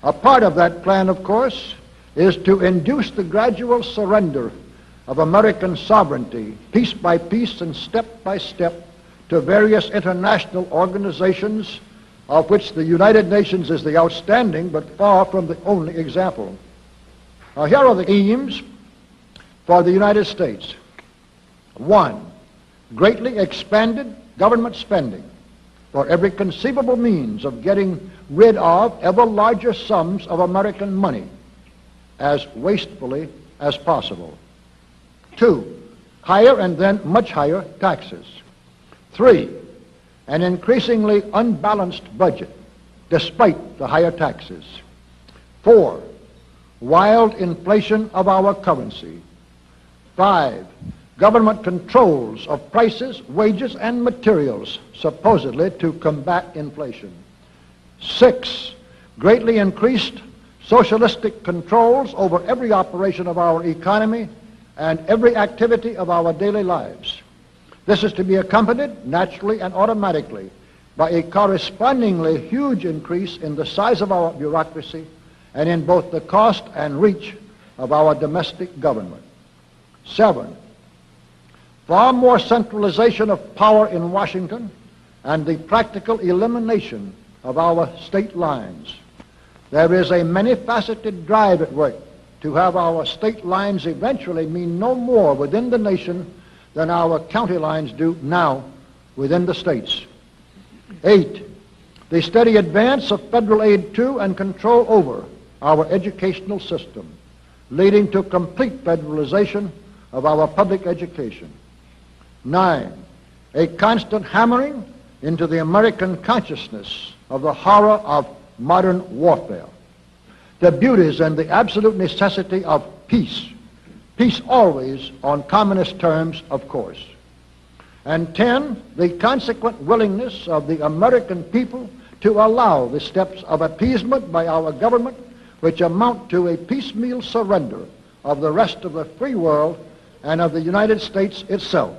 A part of that plan, of course, is to induce the gradual surrender of American sovereignty, piece by piece and step by step, to various international organizations, of which the United Nations is the outstanding but far from the only example. Now, here are the aims for the United States. 1, greatly expanded government spending for every conceivable means of getting rid of ever larger sums of American money as wastefully as possible. 2, higher and then much higher taxes. 3, an increasingly unbalanced budget despite the higher taxes. 4, wild inflation of our currency. 5, government controls of prices, wages, and materials, supposedly to combat inflation. 6, greatly increased socialistic controls over every operation of our economy and every activity of our daily lives. This is to be accompanied naturally and automatically by a correspondingly huge increase in the size of our bureaucracy and in both the cost and reach of our domestic government. 7, far more centralization of power in Washington and the practical elimination of our state lines. There is a many-faceted drive at work to have our state lines eventually mean no more within the nation than our county lines do now within the states. 8, the steady advance of federal aid to and control over our educational system, leading to complete federalization of our public education. 9, a constant hammering into the American consciousness of the horror of modern warfare, the beauties and the absolute necessity of peace, peace always on communist terms, of course. And 10, the consequent willingness of the American people to allow the steps of appeasement by our government which amount to a piecemeal surrender of the rest of the free world and of the United States itself.